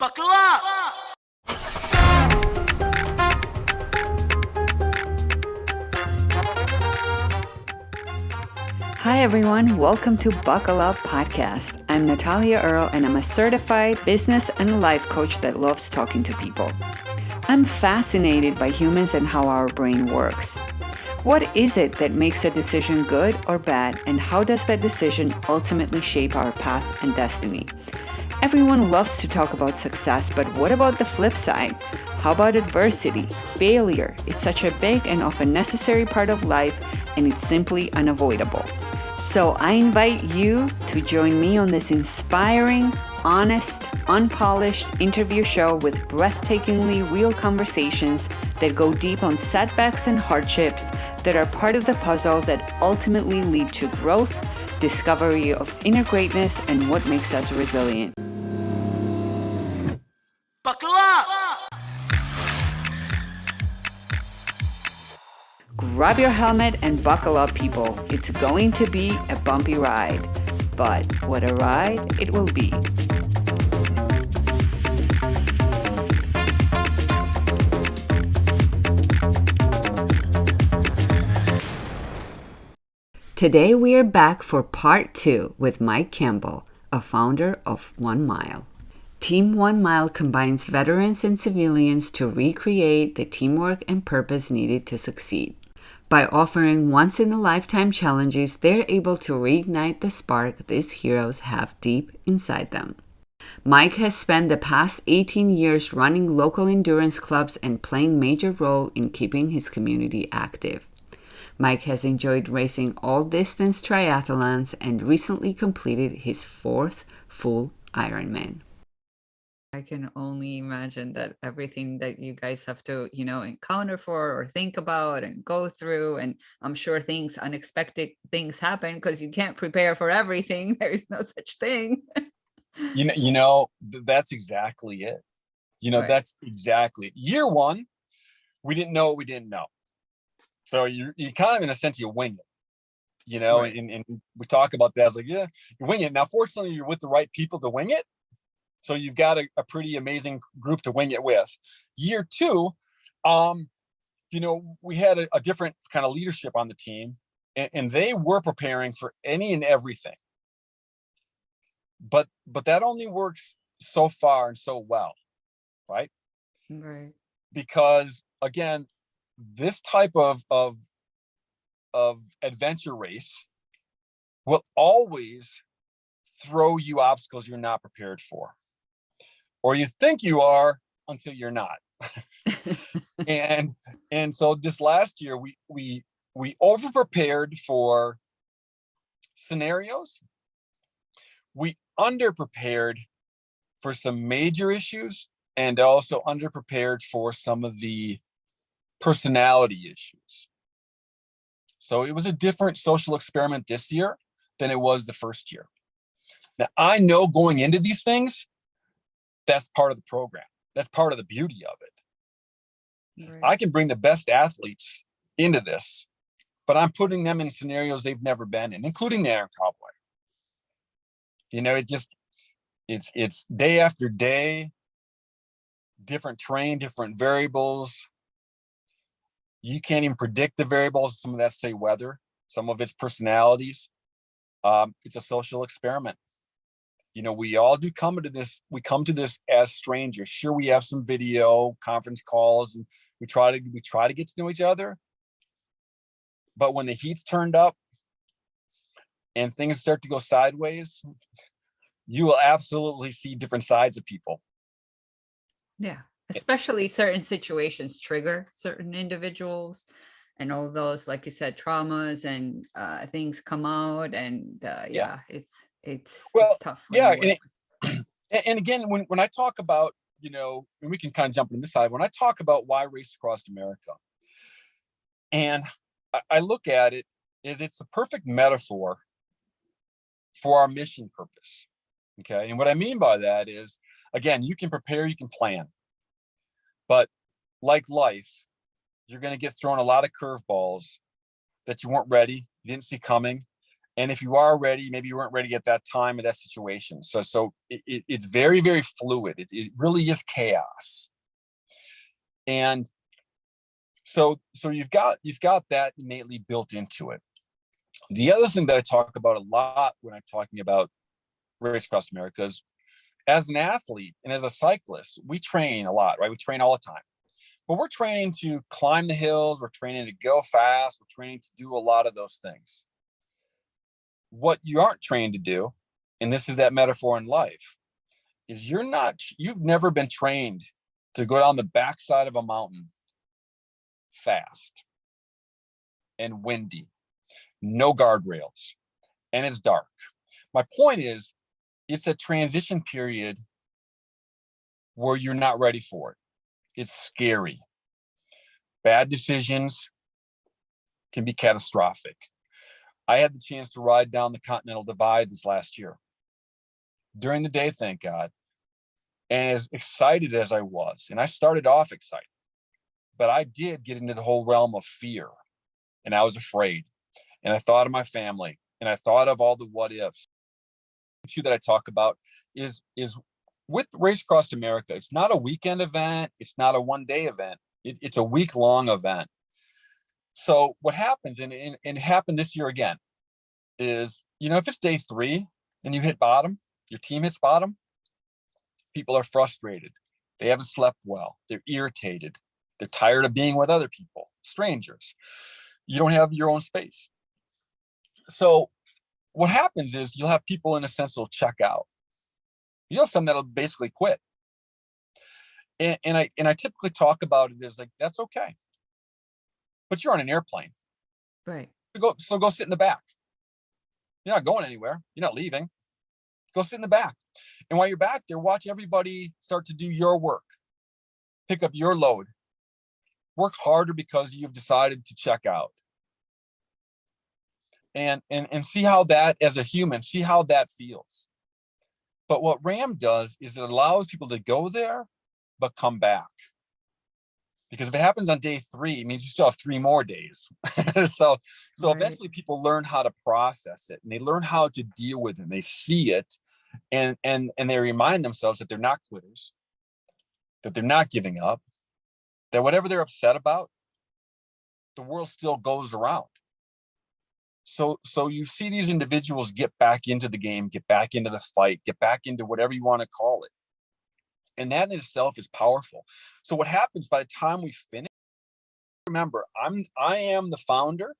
Buckle up! Hi everyone, welcome to Buckle Up Podcast. I'm Natalia Earl and I'm a certified business and life coach that loves talking to people. I'm fascinated by humans and how our brain works. What is it that makes a decision good or bad, and how does that decision ultimately shape our path and destiny? Everyone loves to talk about success, but what about the flip side? How about adversity, failure? It's such a big and often necessary part of life, and it's simply unavoidable. So I invite you to join me on this inspiring, honest, unpolished interview show with breathtakingly real conversations that go deep on setbacks and hardships that are part of the puzzle that ultimately lead to growth, discovery of inner greatness, and what makes us resilient. Buckle up! Grab your helmet and buckle up, people. It's going to be a bumpy ride, but what a ride it will be. Today we are back for part 2 with Mike Campbell, a founder of 1 Mile. Team 1 Mile combines veterans and civilians to recreate the teamwork and purpose needed to succeed. By offering once-in-a-lifetime challenges, they're able to reignite the spark these heroes have deep inside them. Mike has spent the past 18 years running local endurance clubs and playing a major role in keeping his community active. Mike has enjoyed racing all-distance triathlons and recently completed his 4th full Ironman. I can only imagine that everything that you guys have to, encounter for or think about and go through. And I'm sure unexpected things happen because you can't prepare for everything. There is no such thing. That's exactly it. Right. That's exactly it. Year one, we didn't know what we didn't know. So you kind of, in a sense, you wing it, Right. and we talk about that. I was like, yeah, you wing it. Now, fortunately, you're with the right people to wing it. So you've got a pretty amazing group to wing it with. Year two, we had a different kind of leadership on the team, and they were preparing for any and everything. But that only works so far and so well, right? Right. Because again, this type of adventure race will always throw you obstacles you're not prepared for, or you think you are until you're not. and so this last year we over prepared for scenarios. We under prepared for some major issues, and also under prepared for some of the personality issues. So it was a different social experiment this year than it was the first year. Now, I know going into these things, that's part of the program. That's part of the beauty of it. Right. I can bring the best athletes into this, but I'm putting them in scenarios they've never been in, including the Iron Cowboy. It's day after day, different terrain, different variables. You can't even predict the variables. Some of that say weather, some of it's personalities. It's a social experiment. We all do come to this. We come to this as strangers. Sure, we have some video conference calls, and we try to get to know each other. But when the heat's turned up and things start to go sideways, you will absolutely see different sides of people. Yeah. Especially certain situations trigger certain individuals, and all those, like you said, traumas and things come out, and it's tough. Yeah, and again, when I talk about, and we can kind of jump into this side. When I talk about why race across America, and I look at it as it's a perfect metaphor for our mission purpose. Okay, and what I mean by that is, again, you can prepare, you can plan. But like life, you're going to get thrown a lot of curveballs that you weren't ready, you didn't see coming. And if you are ready, maybe you weren't ready at that time of that situation. So it's very, very fluid. It really is chaos. And so you've got that innately built into it. The other thing that I talk about a lot when I'm talking about Race Across America is, as an athlete and as a cyclist, we train a lot, right? We train all the time. But we're training to climb the hills, we're training to go fast, we're training to do a lot of those things. What you aren't trained to do, and this is that metaphor in life, is you've never been trained to go down the backside of a mountain fast and windy, no guardrails, and it's dark. My point is, it's a transition period where you're not ready for it. It's scary. Bad decisions can be catastrophic. I had the chance to ride down the Continental Divide this last year during the day, thank God. And as excited as I was, and I started off excited, but I did get into the whole realm of fear, and I was afraid, and I thought of my family, and I thought of all the what ifs. Two that I talk about is with Race Across America. It's not a weekend event. It's not a one-day event. It's a week-long event. So what happens, and it happened this year again, is, if it's day 3 and you hit bottom, your team hits bottom, people are frustrated. They haven't slept well. They're irritated. They're tired of being with other people, strangers. You don't have your own space. So what happens is you'll have people, in a sense, will check out. You have some that'll basically quit. And I typically talk about it as like, that's okay. But you're on an airplane. Right. So go sit in the back. You're not going anywhere. You're not leaving. Go sit in the back. And while you're back there, watch everybody start to do your work. Pick up your load. Work harder because you've decided to check out. And see how that, as a human, see how that feels. But what RAM does is it allows people to go there, but come back. Because if it happens on day 3, it means you still have 3 more days. so Right. Eventually people learn how to process it, and they learn how to deal with it, and they see it, and they remind themselves that they're not quitters, that they're not giving up, that whatever they're upset about, the world still goes around. So you see these individuals get back into the game, get back into the fight, get back into whatever you want to call it. And that in itself is powerful. So what happens by the time we finish, remember, I am the founder.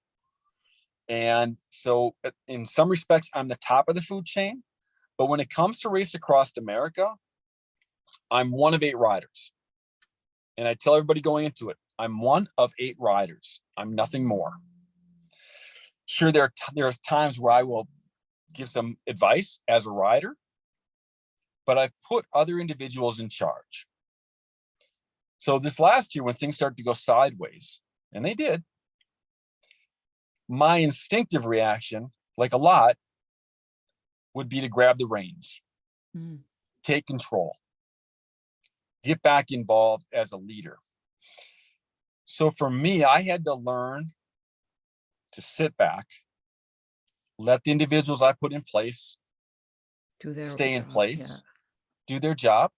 And so in some respects, I'm the top of the food chain. But when it comes to Race Across America, I'm one of 8 riders. And I tell everybody going into it, I'm one of 8 riders. I'm nothing more. Sure, there's times where I will give some advice as a rider, but I've put other individuals in charge. So this last year, when things started to go sideways, and they did, my instinctive reaction, like a lot, would be to grab the reins, take control, get back involved as a leader. So for me, I had to learn to sit back, let the individuals I put in place stay in place, do their job.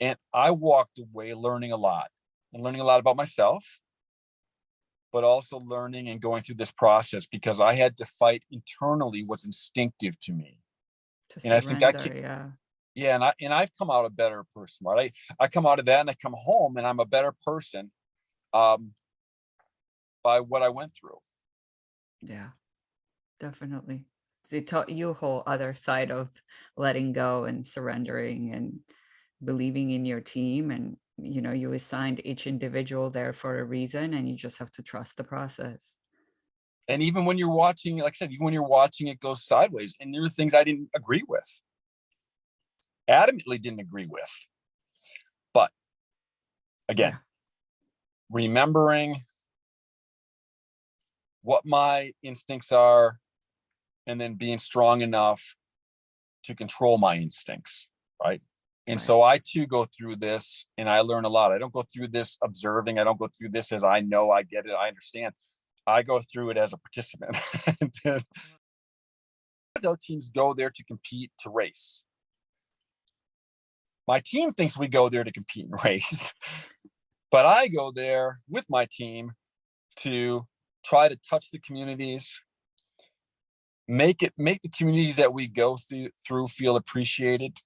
And I walked away learning a lot about myself, but also learning and going through this process, because I had to fight internally what's instinctive to me. And I think and I've come out a better person, right? I come out of that and I come home and I'm a better person by what I went through. Yeah, definitely. They taught you a whole other side of letting go and surrendering and believing in your team. And, you assigned each individual there for a reason, and you just have to trust the process. And even when you're watching, like I said, even when you're watching it go sideways, and there are things I didn't agree with, adamantly didn't agree with. But again, remembering what my instincts are, and then being strong enough to control my instincts, right? And so I too go through this, and I learn a lot. I don't go through this observing. I don't go through this as I know, I get it, I understand. I go through it as a participant. Those teams go there to compete, to race. My team thinks we go there to compete and race, but I go there with my team to try to touch the communities, make the communities that we go through feel appreciated,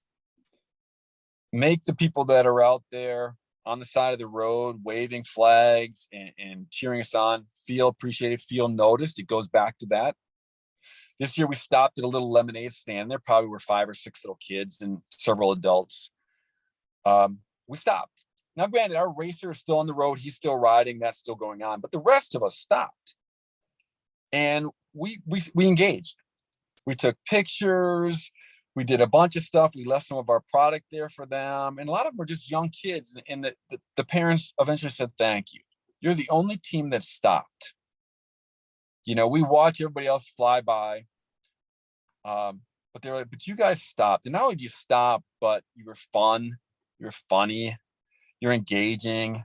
make the people that are out there on the side of the road waving flags and cheering us on feel appreciated, feel noticed. It goes back to that. This year we stopped at a little lemonade stand. There probably were 5 or 6 little kids and several adults. We stopped. Now, granted, our racer is still on the road. He's still riding. That's still going on. But the rest of us stopped. And we engaged. We took pictures. We did a bunch of stuff. We left some of our product there for them. And a lot of them were just young kids. And the parents eventually said, thank you. You're the only team that stopped. You know, we watch everybody else fly by. But they're like, but you guys stopped. And not only did you stop, but you were fun. You're funny. You're engaging.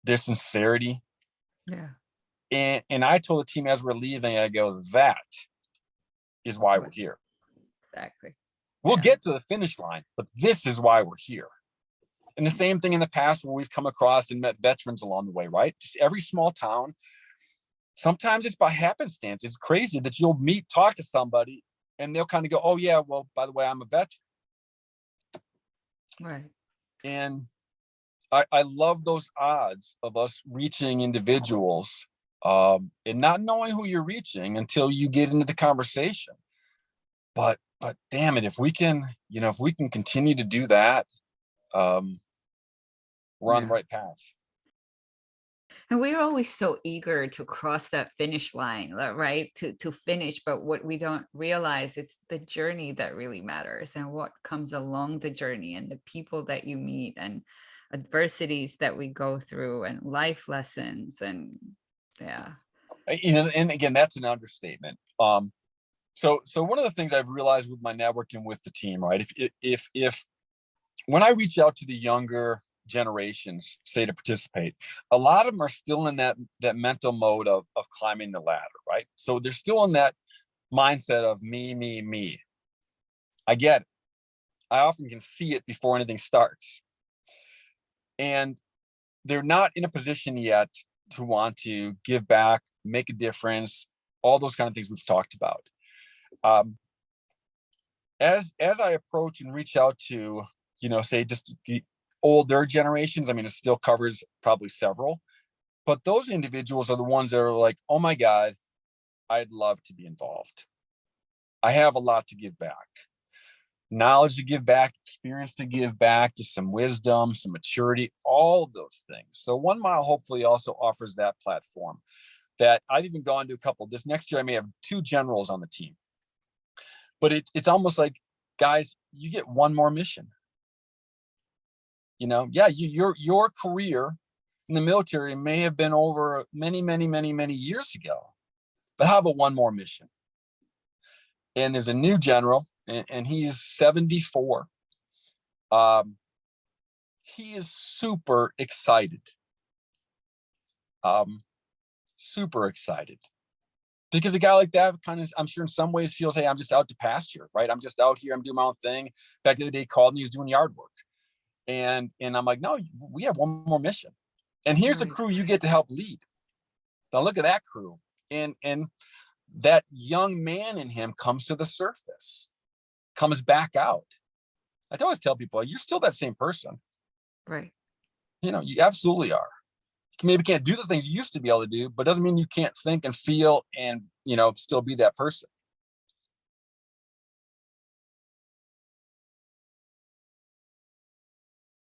There's sincerity. Yeah. And I told the team as we're leaving, I go, that is why we're here. Exactly. We'll get to the finish line, but this is why we're here. And the same thing in the past where we've come across and met veterans along the way, right? Just every small town. Sometimes it's by happenstance. It's crazy that you'll talk to somebody, and they'll kind of go, oh yeah, well, by the way, I'm a veteran. Right. And I love those odds of us reaching individuals and not knowing who you're reaching until you get into the conversation. But damn it, if we can continue to do that, we're on the right path. And we're always so eager to cross that finish line, right? To finish. But what we don't realize, it's the journey that really matters, and what comes along the journey, and the people that you meet, and adversities that we go through, and life lessons. And yeah. And again, that's an understatement. So one of the things I've realized with my networking with the team, right? If when I reach out to the younger generations, say, to participate, a lot of them are still in that mental mode of climbing the ladder, right? So they're still in that mindset of me. I get it. I often can see it before anything starts. And they're not in a position yet to want to give back, make a difference, all those kind of things we've talked about. As I approach and reach out to, say, just the older generations, I mean, it still covers probably several, but those individuals are the ones that are like, oh my God, I'd love to be involved. I have a lot to give back. Knowledge to give back, experience to give back, just some wisdom, some maturity, all of those things. So 1 Mile hopefully also offers that platform. That I've even gone to a couple. This next year I may have 2 generals on the team. But it's almost like, guys, you get 1 more mission. Your career in the military may have been over many, many, many, many years ago. But how about 1 more mission? And there's a new general, and he's 74. He is super excited. Super excited. Because a guy like that kind of, I'm sure in some ways feels, hey, I'm just out to pasture, right? I'm just out here, I'm doing my own thing. Back the other day, he called me, he was doing yard work. And I'm like, no, we have 1 more mission. And here's the crew you get to help lead. Now look at that crew. And that young man in him comes to the surface, comes back out. I always tell people, you're still that same person. Right. You absolutely are. You maybe can't do the things you used to be able to do, but doesn't mean you can't think and feel and, still be that person.